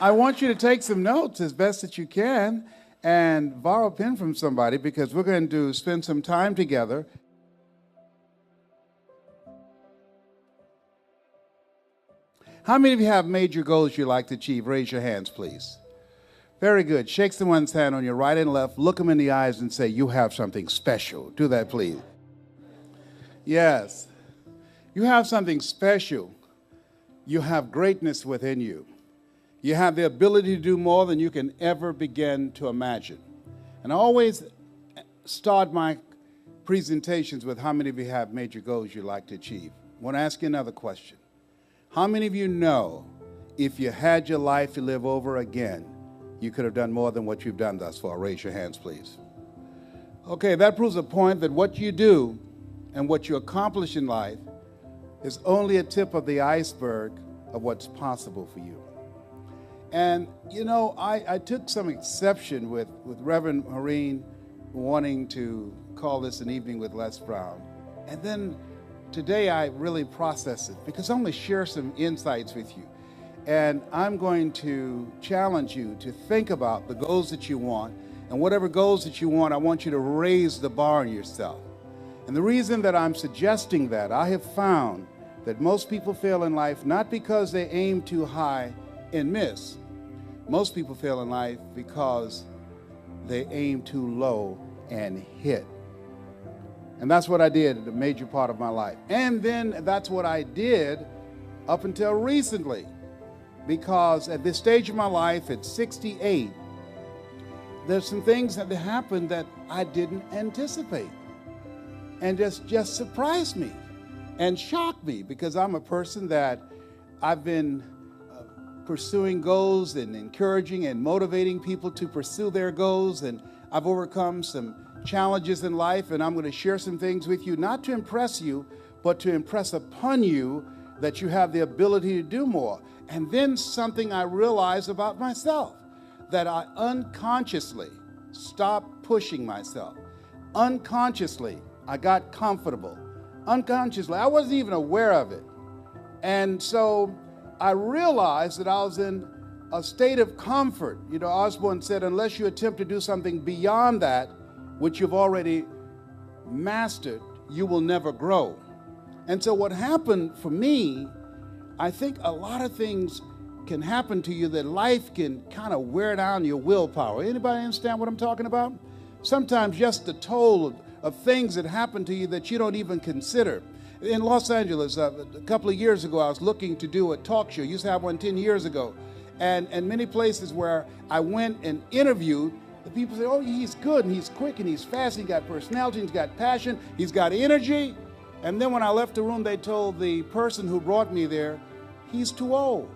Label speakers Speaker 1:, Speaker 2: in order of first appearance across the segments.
Speaker 1: I want you to take some notes as best that you can and borrow a pen from somebody because we're going to spend some time together. How many of you have major goals you'd like to achieve? Raise your hands, please. Very good. Shake someone's hand on your right and left. Look them in the eyes and say, you have something special. Do that, please. Yes. You have something special. You have greatness within you. You have the ability to do more than you can ever begin to imagine. And I always start my presentations with how many of you have major goals you'd like to achieve. I want to ask you another question. How many of you know if you had your life to live over again, you could have done more than what you've done thus far? Raise your hands, please. Okay, that proves a point that what you do and what you accomplish in life is only a tip of the iceberg of what's possible for you. And, you know, I took some exception with Reverend Hareen wanting to call this an evening with Les Brown. And then today I really processed it because I'm going to share some insights with you. And I'm going to challenge you to think about the goals that you want. And whatever goals that you want, I want you to raise the bar on yourself. And the reason that I'm suggesting that, I have found that most people fail in life not because they aim too high and miss. Most people fail in life because they aim too low and hit. And that's what I did in a major part of my life. And then that's what I did up until recently. Because at this stage of my life, at 68, there's some things that happened that I didn't anticipate. And just surprised me and shocked me because I'm a person that I've been pursuing goals and encouraging and motivating people to pursue their goals. And I've overcome some challenges in life, and I'm going to share some things with you, not to impress you, but to impress upon you that you have the ability to do more. And then something I realized about myself, that I unconsciously stopped pushing myself. Unconsciously, I got comfortable. Unconsciously, I wasn't even aware of it. And so I realized that I was in a state of comfort. You know, Osborne said, unless you attempt to do something beyond that, which you've already mastered, you will never grow. And so what happened for me, I think a lot of things can happen to you that life can kind of wear down your willpower. Anybody understand what I'm talking about? Sometimes just the toll of things that happen to you that you don't even consider. In Los Angeles, a couple of years ago, I was looking to do a talk show. I used to have one 10 years ago. And many places where I went and interviewed, the people say, oh, he's good, and he's quick, and he's fast, and he's got personality, and he's got passion, he's got energy. And then when I left the room, they told the person who brought me there, he's too old.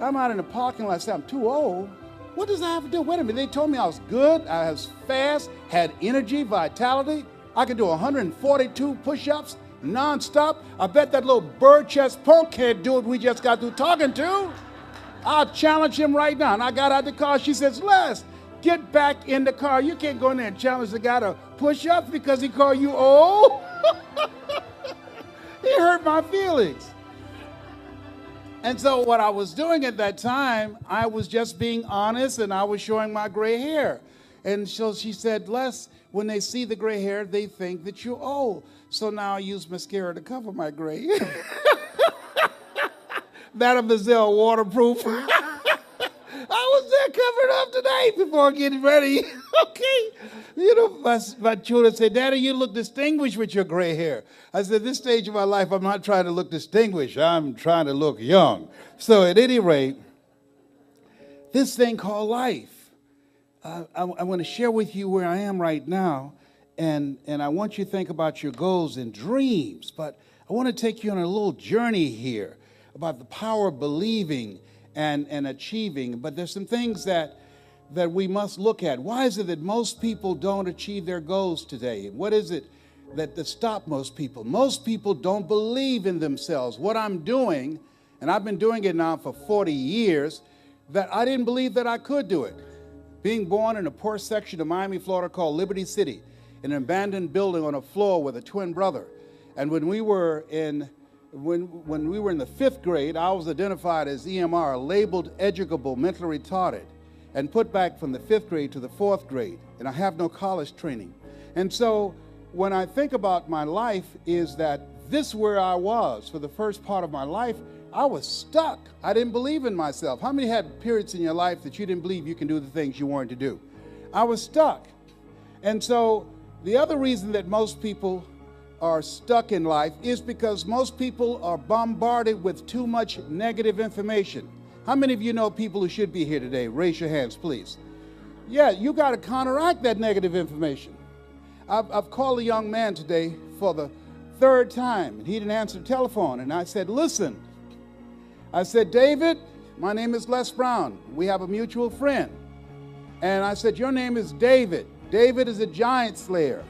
Speaker 1: I'm out in the parking lot, I said, I'm too old? What does that have to do? Wait a minute, they told me I was good, I was fast, had energy, vitality. I could do 142 push-ups nonstop. I bet that little bird chest punk can't do it we just got through talking to. I'll challenge him right now. And I got out the car. She says, Les, get back in the car. You can't go in there and challenge the guy to push up because he called you old. It hurt my feelings. And so what I was doing at that time, I was just being honest, and I was showing my gray hair. And so she said, Les, when they see the gray hair, they think that you're old. So now I use mascara to cover my gray hair. That of Mazelle waterproof. I was there covered up today before getting ready. Okay. You know, my children say, Daddy, you look distinguished with your gray hair. I said, this stage of my life, I'm not trying to look distinguished. I'm trying to look young. So at any rate, this thing called life, I want to share with you where I am right now. And I want you to think about your goals and dreams. But I want to take you on a little journey here about the power of believing and achieving. But there's some things that we must look at. Why is it that most people don't achieve their goals today? What is it that stop most people? Most people don't believe in themselves. What I'm doing, and I've been doing it now for 40 years, that I didn't believe that I could do it. Being born in a poor section of Miami, Florida called Liberty City, in an abandoned building on a floor with a twin brother. And when we were in when we were in the 5th grade, I was identified as EMR, labeled educable, mentally retarded, and put back from the 5th grade to the 4th grade, and I have no college training. And so when I think about my life is that this where I was for the first part of my life, I was stuck. I didn't believe in myself. How many had periods in your life that you didn't believe you can do the things you wanted to do? I was stuck. And so the other reason that most people are stuck in life is because most people are bombarded with too much negative information. How many of you know people who should be here today? Raise your hands, please. Yeah, you got to counteract that negative information. I've called a young man today for the 3rd time, and he didn't answer the telephone. And I said, listen, I said, David, my name is Les Brown. We have a mutual friend. And I said, your name is David. David is a giant slayer.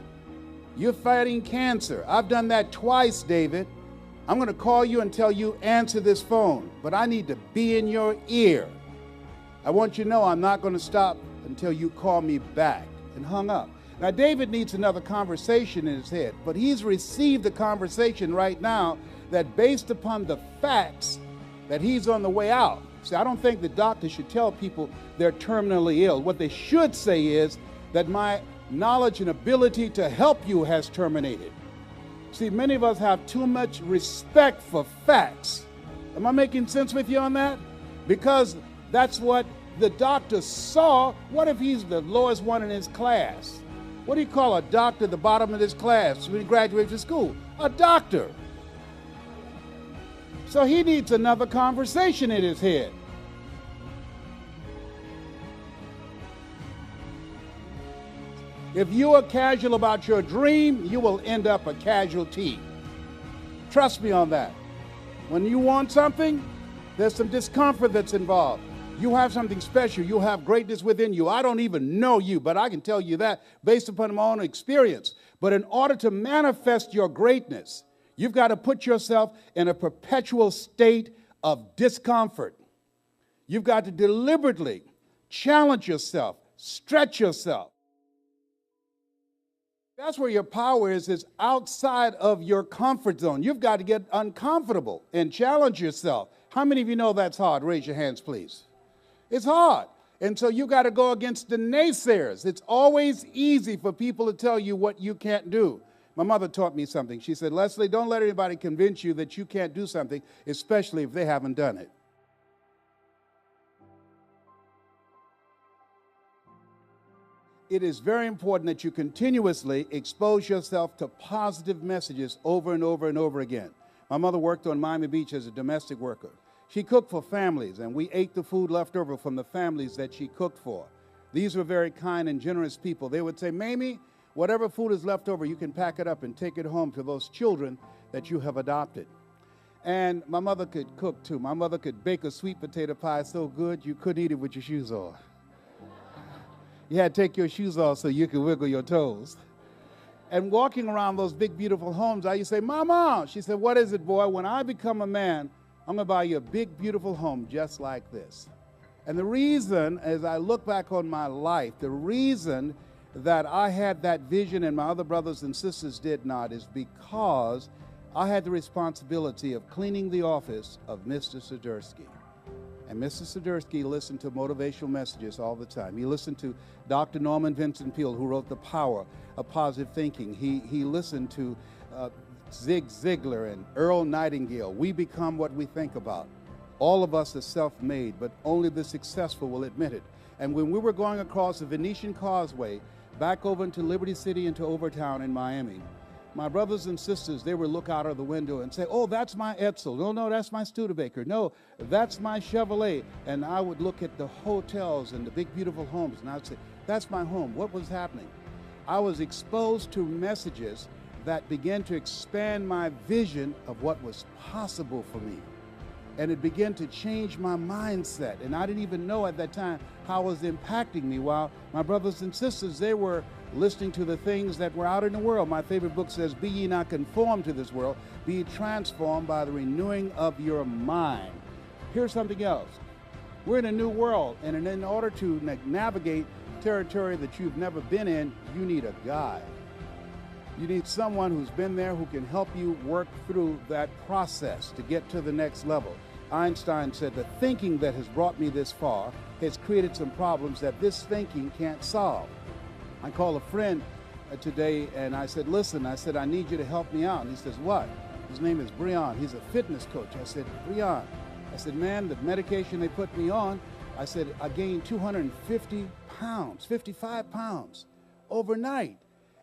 Speaker 1: You're fighting cancer. I've done that twice, David. I'm going to call you and tell you, answer this phone. But I need to be in your ear. I want you to know I'm not going to stop until you call me back. And hung up. Now, David needs another conversation in his head, but he's received the conversation right now that based upon the facts that he's on the way out. See, I don't think the doctor should tell people they're terminally ill. What they should say is that my knowledge and ability to help you has terminated. See, many of us have too much respect for facts. Am I making sense with you on that? Because that's what the doctor saw. What if he's the lowest one in his class? What do you call a doctor at the bottom of his class when he graduates from school? A doctor. So he needs another conversation in his head. If you are casual about your dream, you will end up a casualty. Trust me on that. When you want something, there's some discomfort that's involved. You have something special. You have greatness within you. I don't even know you, but I can tell you that based upon my own experience. But in order to manifest your greatness, you've got to put yourself in a perpetual state of discomfort. You've got to deliberately challenge yourself, stretch yourself. That's where your power is outside of your comfort zone. You've got to get uncomfortable and challenge yourself. How many of you know that's hard? Raise your hands, please. It's hard. And so you got to go against the naysayers. It's always easy for people to tell you what you can't do. My mother taught me something. She said, Leslie, don't let anybody convince you that you can't do something, especially if they haven't done it. It is very important that you continuously expose yourself to positive messages over and over and over again. My mother worked on Miami Beach as a domestic worker. She cooked for families, and we ate the food left over from the families that she cooked for. These were very kind and generous people. They would say, Mamie, whatever food is left over, you can pack it up and take it home to those children that you have adopted. And my mother could cook, too. My mother could bake a sweet potato pie so good you couldn't eat it with your shoes on. You had to take your shoes off so you could wiggle your toes. And walking around those big, beautiful homes, I used to say, Mama, she said, what is it, boy? When I become a man, I'm going to buy you a big, beautiful home just like this. And the reason, as I look back on my life, the reason that I had that vision and my other brothers and sisters did not is because I had the responsibility of cleaning the office of Mr. Sidursky. And Mr. Sidursky listened to motivational messages all the time. He listened to Dr. Norman Vincent Peale, who wrote The Power of Positive Thinking. He listened to Zig Ziglar and Earl Nightingale. We become what we think about. All of us are self-made, but only the successful will admit it. And when we were going across the Venetian Causeway, back over into Liberty City, into Overtown in Miami, my brothers and sisters, they would look out of the window and say, oh, that's my Edsel. No, that's my Studebaker. No, that's my Chevrolet. And I would look at the hotels and the big, beautiful homes, and I would say, that's my home. What was happening? I was exposed to messages that began to expand my vision of what was possible for me. And it began to change my mindset. And I didn't even know at that time how it was impacting me, while my brothers and sisters, they were listening to the things that were out in the world. My favorite book says, be ye not conformed to this world, be ye transformed by the renewing of your mind. Here's something else. We're in a new world, and in order to navigate territory that you've never been in, you need a guide. You need someone who's been there who can help you work through that process to get to the next level. Einstein said the thinking that has brought me this far has created some problems that this thinking can't solve. I called a friend today and I said, listen, I need you to help me out. And he says, what? His name is Breon. He's a fitness coach. I said, Breon, I said, man, the medication they put me on, I said, I gained 250 pounds, 55 pounds overnight.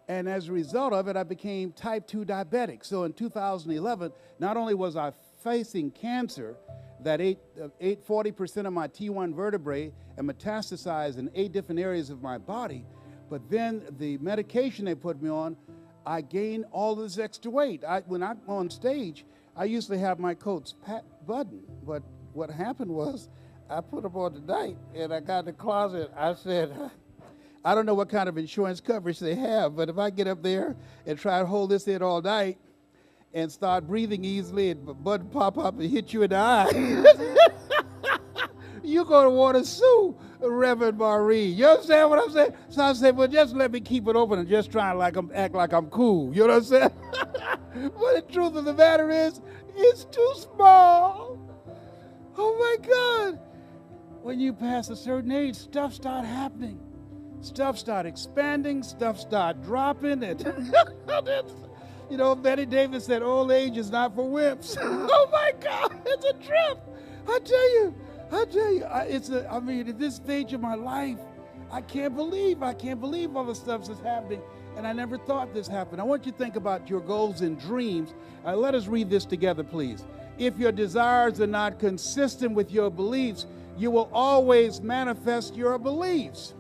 Speaker 1: And as a result of it, I became type 2 diabetic. So in 2011, not only was I facing cancer that 40% of my T1 vertebrae and metastasized in 8 different areas of my body, but then the medication they put me on, I gained all this extra weight. When I'm on stage, I usually have my coats buttoned, but what happened was I put them on tonight, and I got in the closet. I said, I don't know what kind of insurance coverage they have, but if I get up there and try to hold this in all night and start breathing easily and the button pop up and hit you in the eye, you're going to want to sue Reverend Marie. You understand what I'm saying? So I said, well, just let me keep it open and just try to act like I'm cool. You know what I'm saying? But the truth of the matter is, it's too small. Oh, my God. When you pass a certain age, stuff start happening. Stuff start expanding. Stuff start dropping. And you know, Betty Davis said, old age is not for wimps. Oh, my God. It's a trip. I tell you, at this stage of my life, I can't believe all the stuff that's happening, and I never thought this happened. I want you to think about your goals and dreams. Let us read this together, please. If your desires are not consistent with your beliefs, you will always manifest your beliefs.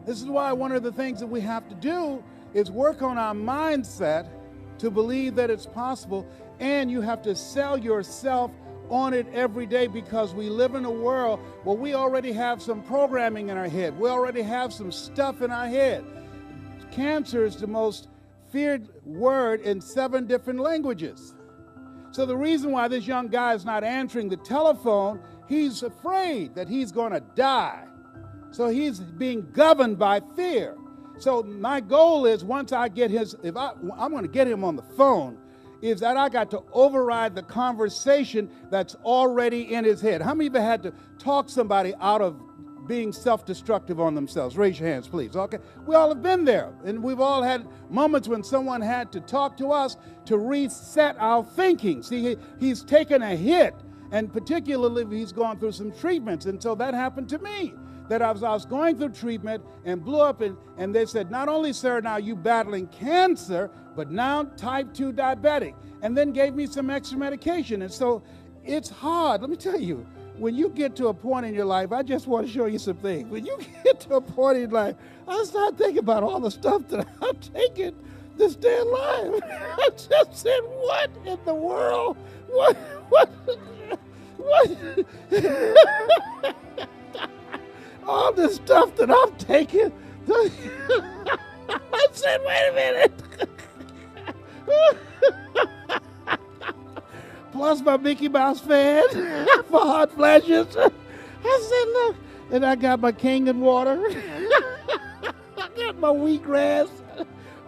Speaker 1: This is why one of the things that we have to do is work on our mindset to believe that it's possible, and you have to sell yourself on it every day, because we live in a world where we already have some programming in our head. We already have some stuff in our head. Cancer is the most feared word in 7 different languages. So the reason why this young guy is not answering the telephone, he's afraid that he's going to die. So he's being governed by fear. So my goal is, once I get I'm going to get him on the phone, is that I got to override the conversation that's already in his head. How many of you had to talk somebody out of being self-destructive on themselves? Raise your hands, please. Okay, we all have been there, and we've all had moments when someone had to talk to us to reset our thinking. See, he's taken a hit, and particularly if he's gone through some treatments, and so that happened to me. That I was going through treatment and blew up, and they said, not only, sir, now you battling cancer, but now type 2 diabetic, and then gave me some extra medication. And so it's hard. Let me tell you, when you get to a point in your life, I just want to show you some things. When you get to a point in your life, I start thinking about all the stuff that I'm taking to stay alive. I just said, what in the world? What? All this stuff that I'm taking. I said, wait a minute. Plus my Mickey Mouse fan for hot flashes. I said, look, and I got my Kangen water. I got my wheatgrass.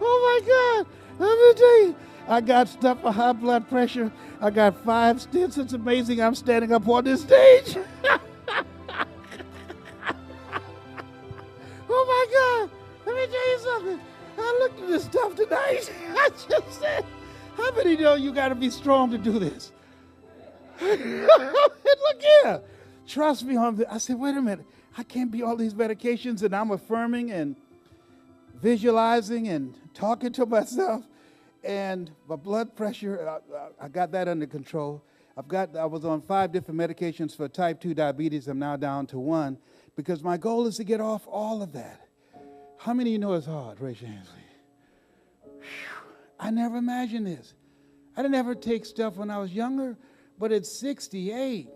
Speaker 1: Oh my God. Let me tell you, I got stuff for high blood pressure. I got 5 stents. It's amazing I'm standing up on this stage. Oh my God, let me tell you something. I looked at this stuff tonight. I just said, how many know you got to be strong to do this? And look here. Trust me on this. I said, wait a minute. I can't be all these medications, and I'm affirming and visualizing and talking to myself. And my blood pressure, I got that under control. I was on 5 different medications for type 2 diabetes. I'm now down to 1. Because my goal is to get off all of that. How many of you know it's hard? Raise your hands, please. I never imagined this. I didn't ever take stuff when I was younger, but at 68,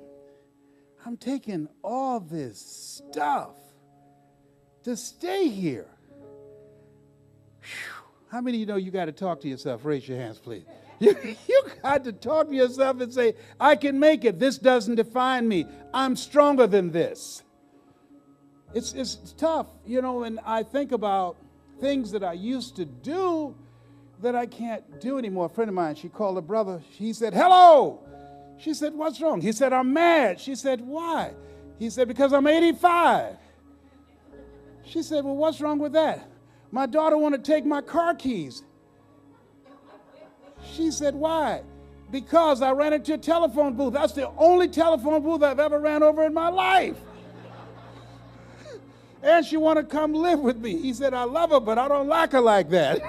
Speaker 1: I'm taking all this stuff to stay here. How many of you know you got to talk to yourself? Raise your hands, please. You got to talk to yourself and say, I can make it. This doesn't define me. I'm stronger than this. It's tough, you know, and I think about things that I used to do that I can't do anymore. A friend of mine, she called her brother. He said, hello. She said, what's wrong? He said, I'm mad. She said, why? He said, because I'm 85. She said, well, what's wrong with that? My daughter wanted to take my car keys. She said, why? Because I ran into a telephone booth. That's the only telephone booth I've ever ran over in my life. And she wanted to come live with me. He said, I love her, but I don't like her like that.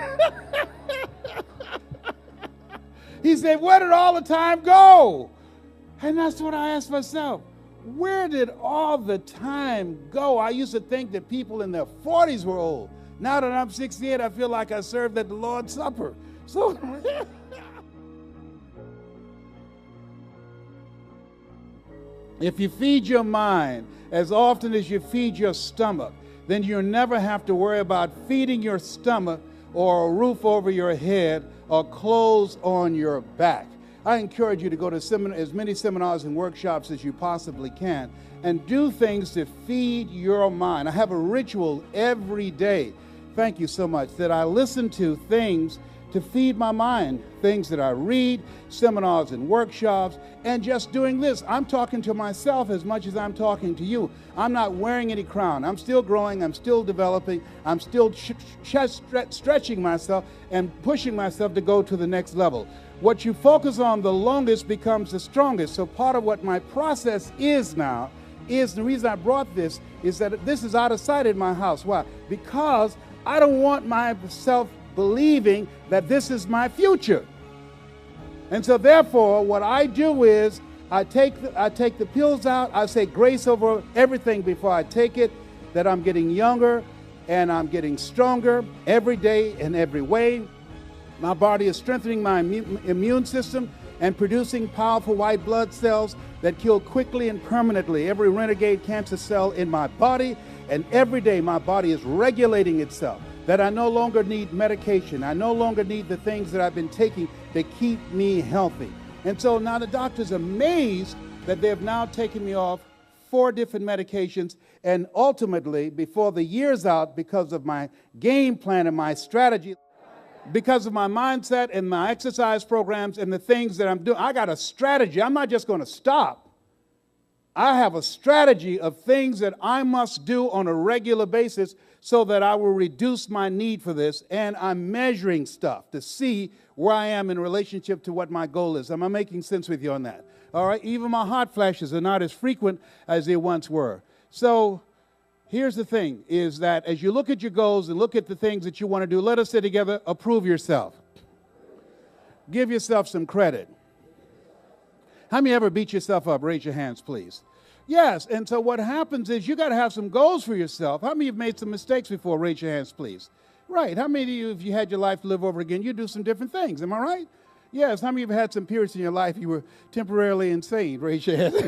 Speaker 1: He said, where did all the time go? And that's what I asked myself. Where did all the time go? I used to think that people in their 40s were old. Now that I'm 68, I feel like I served at the Lord's Supper. So if you feed your mind as often as you feed your stomach, then you'll never have to worry about feeding your stomach or a roof over your head or clothes on your back. I encourage you to go to as many seminars and workshops as you possibly can and do things to feed your mind. I have a ritual every day, thank you so much, that I listen to things to feed my mind, things that I read, seminars and workshops, and just doing this. I'm talking to myself as much as I'm talking to you. I'm not wearing any crown. I'm still growing. I'm still developing. I'm still stretching myself and pushing myself to go to the next level. What you focus on the longest becomes the strongest. So part of what my process is now is, the reason I brought this is that this is out of sight in my house. Why? Because I don't want myself believing that this is my future. And so therefore, what I do is I take the pills out. I say grace over everything before I take it, that I'm getting younger and I'm getting stronger every day in every way. My body is strengthening my immune system and producing powerful white blood cells that kill quickly and permanently every renegade cancer cell in my body. And every day my body is regulating itself, that I no longer need medication. I no longer need the things that I've been taking to keep me healthy. And so now the doctor's amazed that they've now taken me off 4 different medications, and ultimately, before the year's out, because of my game plan and my strategy, because of my mindset and my exercise programs and the things that I'm doing, I got a strategy. I'm not just going to stop. I have a strategy of things that I must do on a regular basis so that I will reduce my need for this. And I'm measuring stuff to see where I am in relationship to what my goal is. Am I making sense with you on that? All right. Even my hot flashes are not as frequent as they once were. So here's the thing, is that as you look at your goals and look at the things that you want to do, let us say together, approve yourself. Give yourself some credit. How many ever beat yourself up? Raise your hands, please. Yes, and so what happens is you got to have some goals for yourself. How many have made some mistakes before? Raise your hands, please. Right. How many of you, if you had your life to live over again, you do some different things? Am I right? Yes. How many of you have had some periods in your life you were temporarily insane? Raise your hands. That's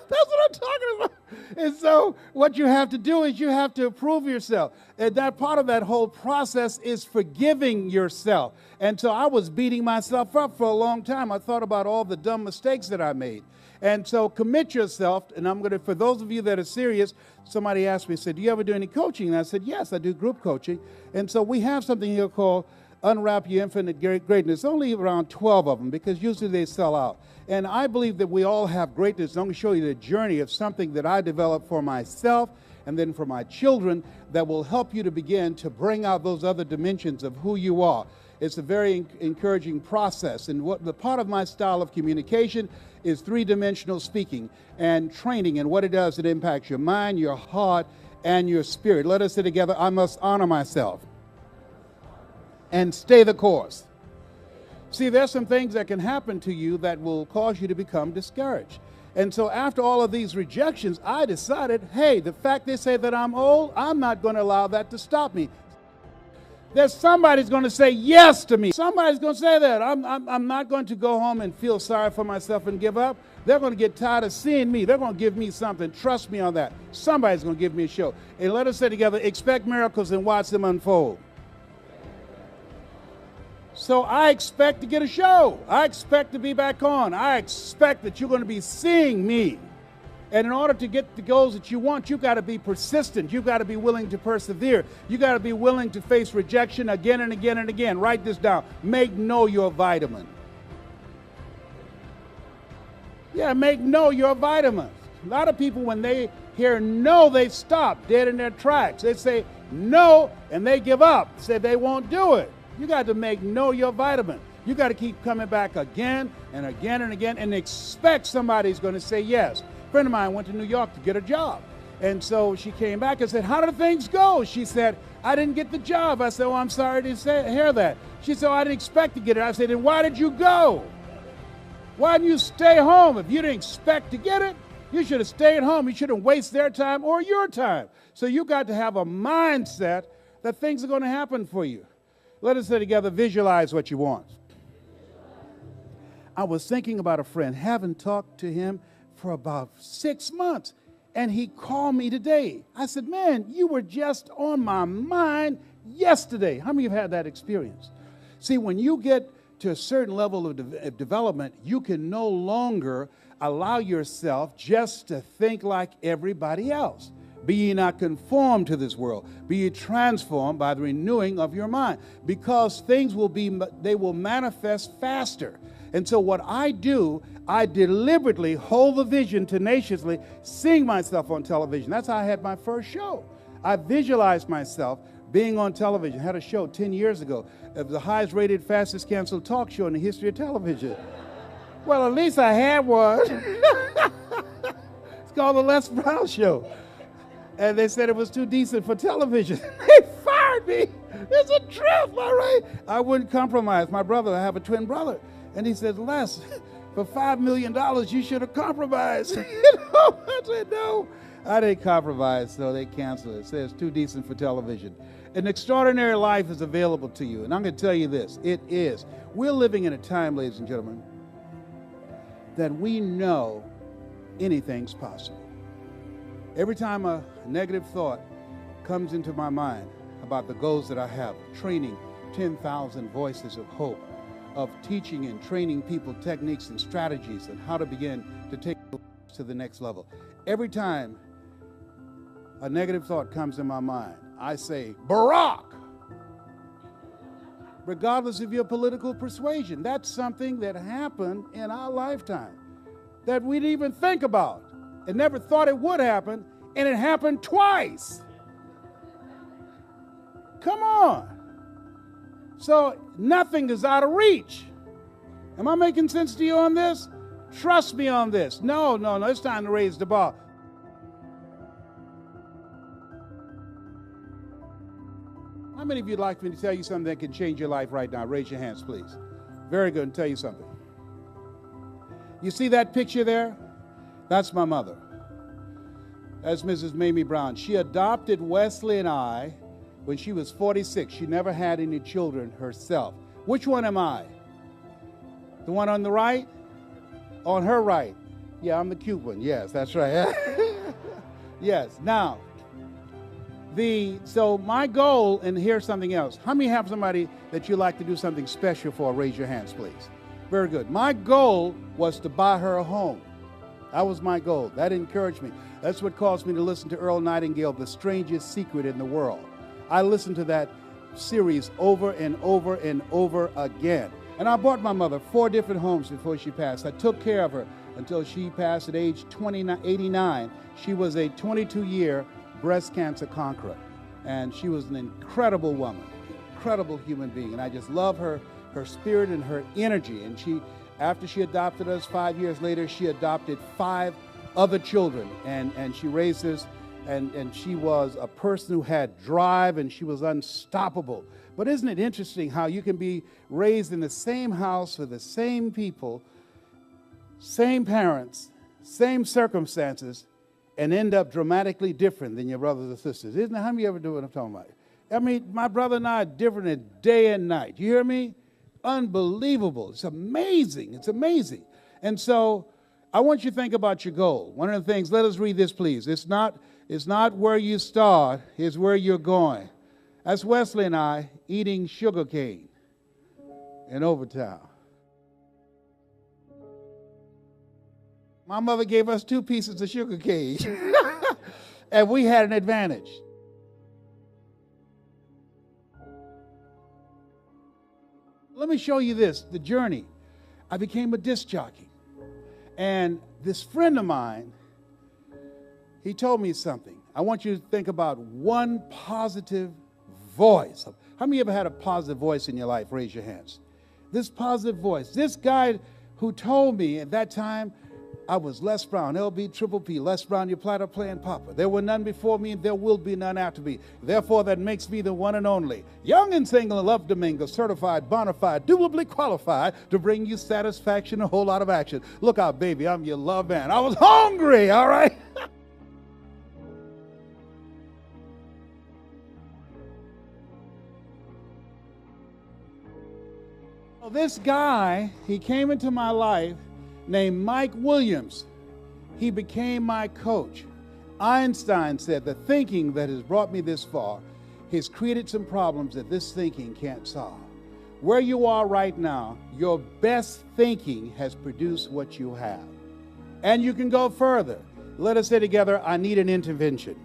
Speaker 1: what I'm talking about. And so what you have to do is you have to approve yourself. And that part of that whole process is forgiving yourself. And so I was beating myself up for a long time. I thought about all the dumb mistakes that I made. And so commit yourself. And I'm going to, for those of you that are serious, somebody asked me, said, do you ever do any coaching? And I said, yes, I do group coaching. And so we have something here called Unwrap Your Infinite Greatness. Only around 12 of them, because usually they sell out. And I believe that we all have greatness. I'm going to show you the journey of something that I developed for myself and then for my children that will help you to begin to bring out those other dimensions of who you are. It's a very encouraging process. And what the part of my style of communication is 3-dimensional speaking and training. And what it does, it impacts your mind, your heart, and your spirit. Let us say together, I must honor myself and stay the course. See, there's some things that can happen to you that will cause you to become discouraged. And so after all of these rejections, I decided, hey, the fact they say that I'm old, I'm not going to allow that to stop me. There's somebody's going to say yes to me. Somebody's going to say that. I'm not going to go home and feel sorry for myself and give up. They're going to get tired of seeing me. They're going to give me something. Trust me on that. Somebody's going to give me a show. And let us say together, expect miracles and watch them unfold. So I expect to get a show. I expect to be back on. I expect that you're going to be seeing me And in order to get the goals that you want, you've got to be persistent. You've got to be willing to persevere. You've got to be willing to face rejection again and again and again. Write this down. Make no your vitamin. Yeah, make no your vitamin. A lot of people, when they hear no, they stop dead in their tracks. They say no, and they give up. Say they won't do it. You got to make no your vitamin. You got to keep coming back again and again and again and expect somebody's going to say yes. A friend of mine went to New York to get a job. And so she came back and said, how did things go? She said, I didn't get the job. I said, oh, I'm sorry to hear that. She said, oh, I didn't expect to get it. I said, then why did you go? Why didn't you stay home? If you didn't expect to get it, you should have stayed home. You shouldn't waste their time or your time. So you got to have a mindset that things are going to happen for you. Let us say together, visualize what you want. I was thinking about a friend, haven't talked to him for about 6 months, and he called me today. I said, man, you were just on my mind yesterday. How many of you have had that experience? See, when you get to a certain level of development, you can no longer allow yourself just to think like everybody else. Be ye not conformed to this world. Be ye transformed by the renewing of your mind. Because things they will manifest faster. And so what I do, I deliberately hold the vision tenaciously, seeing myself on television. That's how I had my first show. I visualized myself being on television. I had a show 10 years ago. It was the highest rated, fastest canceled talk show in the history of television. Well, at least I had one. It's called The Les Brown Show. And they said it was too decent for television. They fired me. It's a trip, all right? I wouldn't compromise. My brother, I have a twin brother. And he said, Les, for $5 million, you should have compromised. I said, no. I didn't compromise, so they canceled it. It says too decent for television. An extraordinary life is available to you. And I'm going to tell you this. It is. We're living in a time, ladies and gentlemen, that we know anything's possible. Every time a negative thought comes into my mind about the goals that I have, training 10,000 voices of hope, of teaching and training people techniques and strategies and how to begin to take to the next level. Every time a negative thought comes in my mind, I say, Barack! Regardless of your political persuasion. That's something that happened in our lifetime that we didn't even think about and never thought it would happen, and it happened twice. Come on. So nothing is out of reach. Am I making sense to you on this? Trust me on this. No, it's time to raise the bar. How many of you would like me to tell you something that can change your life right now? Raise your hands, please. Very good. I'll tell you something. You see that picture there? That's my mother. That's Mrs. Mamie Brown. She adopted Wesley and I when she was 46. She never had any children herself. Which one am I? The one on the right? On her right. Yeah, I'm the cute one. Yes, that's right. Yes. Now, so my goal, and here's something else. How many have somebody that you like to do something special for? Raise your hands, please. Very good. My goal was to buy her a home. That was my goal. That encouraged me. That's what caused me to listen to Earl Nightingale, The Strangest Secret in the World. I listened to that series over and over and over again. And I bought my mother 4 different homes before she passed. I took care of her until she passed at age 89. She was a 22-year breast cancer conqueror. And she was an incredible woman, incredible human being. And I just love her spirit and her energy. And after she adopted us 5 years later, she adopted 5 other children. And she raised us. And she was a person who had drive, and she was unstoppable. But isn't it interesting how you can be raised in the same house with the same people, same parents, same circumstances, and end up dramatically different than your brothers and sisters? Isn't it? How many ever do what I'm talking about? I mean, my brother and I are different in day and night. You hear me? Unbelievable. It's amazing. It's amazing. And so I want you to think about your goal. One of the things, let us read this, please. It's not where you start, it's where you're going. That's Wesley and I eating sugar cane in Overtown. My mother gave us 2 pieces of sugar cane, and we had an advantage. Let me show you this, the journey. I became a disc jockey. And this friend of mine, he told me something. I want you to think about one positive voice. How many of you ever had a positive voice in your life? Raise your hands. This positive voice. This guy who told me at that time, I was Les Brown, LB Triple P, Les Brown, your platter playing papa. There were none before me, and there will be none after me. Therefore, that makes me the one and only. Young and single and love to mingle, certified, bona fide, duly qualified to bring you satisfaction, a whole lot of action. Look out, baby, I'm your love man. I was hungry, all right? Well, this guy, he came into my life named Mike Williams. He became my coach. Einstein said, the thinking that has brought me this far has created some problems that this thinking can't solve. Where you are right now, your best thinking has produced what you have. And you can go further. Let us say together, I need an intervention.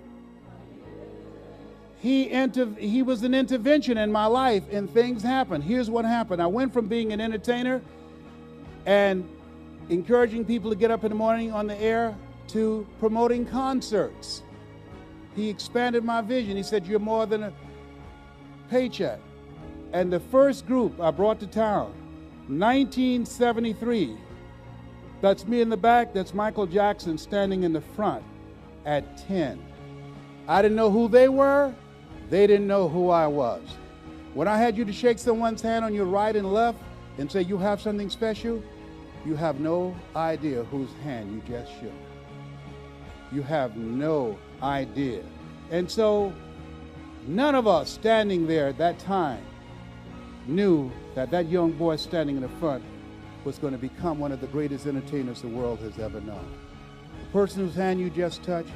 Speaker 1: He was an intervention in my life, and things happened. Here's what happened. I went from being an entertainer and encouraging people to get up in the morning on the air to promoting concerts. He expanded my vision. He said, you're more than a paycheck. And the first group I brought to town, 1973, that's me in the back, that's Michael Jackson standing in the front at 10. I didn't know who they were. They didn't know who I was. When I had you to shake someone's hand on your right and left and say, you have something special, you have no idea whose hand you just shook. You have no idea. And so none of us standing there at that time knew that that young boy standing in the front was going to become one of the greatest entertainers the world has ever known. The person whose hand you just touched,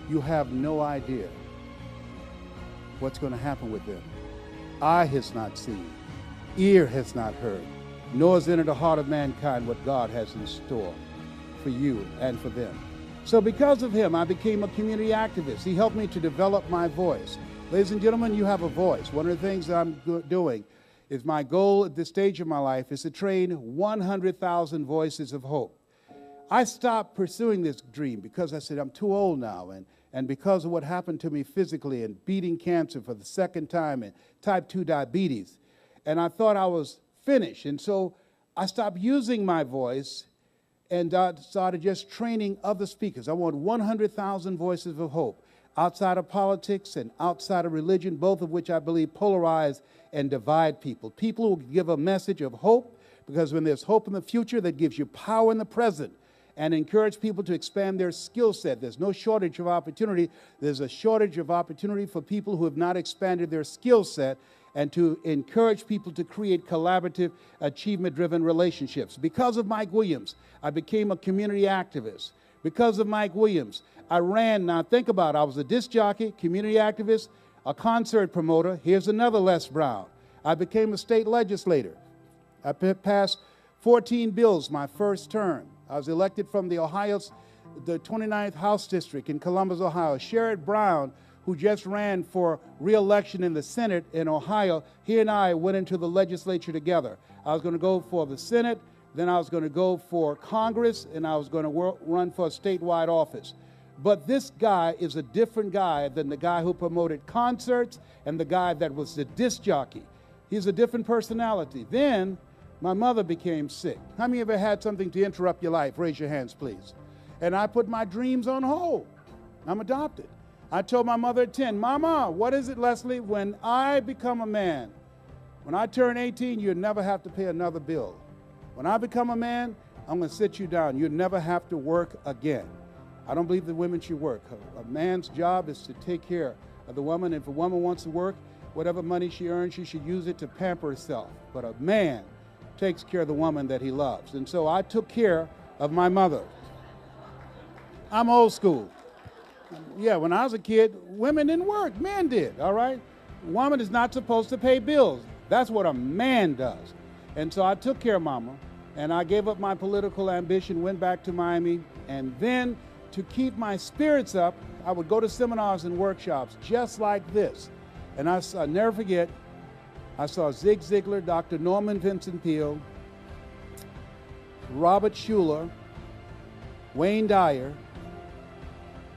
Speaker 1: you have no idea what's going to happen with them. Eye has not seen, ear has not heard, nor has entered the heart of mankind what God has in store for you and for them. So because of him, I became a community activist. He helped me to develop my voice. Ladies and gentlemen, you have a voice. One of the things that I'm doing is my goal at this stage of my life is to train 100,000 voices of hope. I stopped pursuing this dream because I said, I'm too old now, and because of what happened to me physically and beating cancer for the second time and type 2 diabetes. And I thought I was finished. And so I stopped using my voice and started just training other speakers. I want 100,000 voices of hope outside of politics and outside of religion, both of which I believe polarize and divide people. People who give a message of hope, because when there's hope in the future, that gives you power in the present, and encourage people to expand their skill set. There's no shortage of opportunity. There's a shortage of opportunity for people who have not expanded their skill set, and to encourage people to create collaborative, achievement-driven relationships. Because of Mike Williams, I became a community activist. Because of Mike Williams, I ran, now think about it, I was a disc jockey, community activist, a concert promoter. Here's another Les Brown. I became a state legislator. I passed 14 bills my first term. I was elected from the 29th House District in Columbus, Ohio. Sherrod Brown, who just ran for re-election in the Senate in Ohio, he and I went into the legislature together. I was going to go for the Senate, then I was going to go for Congress, and I was going to run for a statewide office. But this guy is a different guy than the guy who promoted concerts and the guy that was the disc jockey. He's a different personality. Then my mother became sick. How many of you ever had something to interrupt your life? Raise your hands, please. And I put my dreams on hold. I'm adopted. I told my mother at 10, Mama, what is it, Leslie? When I become a man, when I turn 18, you'll never have to pay another bill. When I become a man, I'm going to sit you down. You'll never have to work again. I don't believe that women should work. A man's job is to take care of the woman. If a woman wants to work, whatever money she earns, she should use it to pamper herself. But a man takes care of the woman that he loves. And so I took care of my mother. I'm old school. Yeah, when I was a kid, women didn't work, men did, all right? A woman is not supposed to pay bills. That's what a man does. And so I took care of Mama. And I gave up my political ambition, went back to Miami, and then to keep my spirits up, I would go to seminars and workshops just like this. And I'll never forget, I saw Zig Ziglar, Dr. Norman Vincent Peale, Robert Schuller, Wayne Dyer,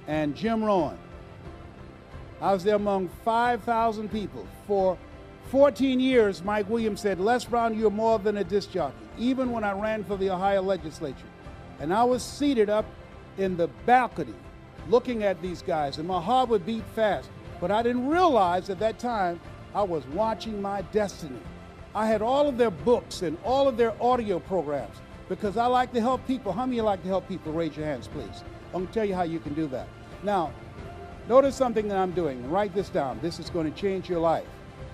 Speaker 1: and Jim Rohn. I was there among 5,000 people. For 14 years, Mike Williams said, Les Brown, you're more than a disc jockey, even when I ran for the Ohio legislature. And I was seated up in the balcony looking at these guys, and my heart would beat fast. But I didn't realize at that time I was watching my destiny. I had all of their books and all of their audio programs because I like to help people. How many of you like to help people? Raise your hands, please. I'm going to tell you how you can do that. Now, notice something that I'm doing, and write this down. This is going to change your life.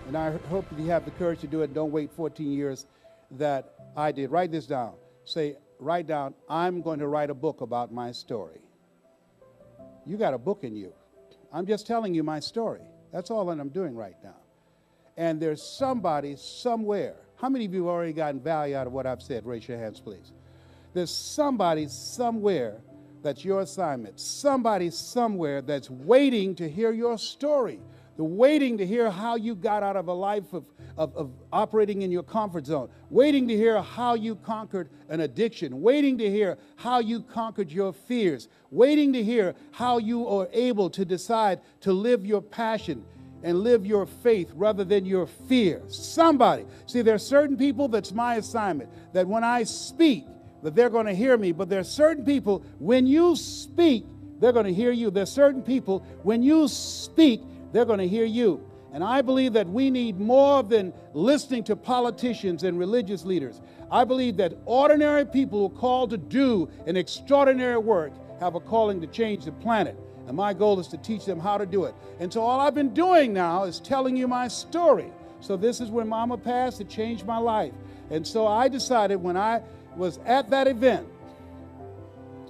Speaker 1: And I hope that you have the courage to do it. Don't wait 14 years that I did. Write this down. Say, write down, I'm going to write a book about my story. You got a book in you. I'm just telling you my story. That's all that I'm doing right now. And there's somebody somewhere. How many of you have already gotten value out of what I've said? Raise your hands, please. There's somebody somewhere that's your assignment. Somebody somewhere that's waiting to hear your story. They're waiting to hear how you got out of a life of operating in your comfort zone. Waiting to hear how you conquered an addiction. Waiting to hear how you conquered your fears. Waiting to hear how you are able to decide to live your passion and live your faith rather than your fear. Somebody. See, there are certain people that's my assignment, that when I speak, that they're going to hear me. But there are certain people, when you speak, they're going to hear you. There are certain people, when you speak, they're going to hear you. And I believe that we need more than listening to politicians and religious leaders. I believe that ordinary people who are called to do an extraordinary work have a calling to change the planet. And my goal is to teach them how to do it. And so all I've been doing now is telling you my story. So this is when Mama passed. It changed my life. And so I decided when I was at that event,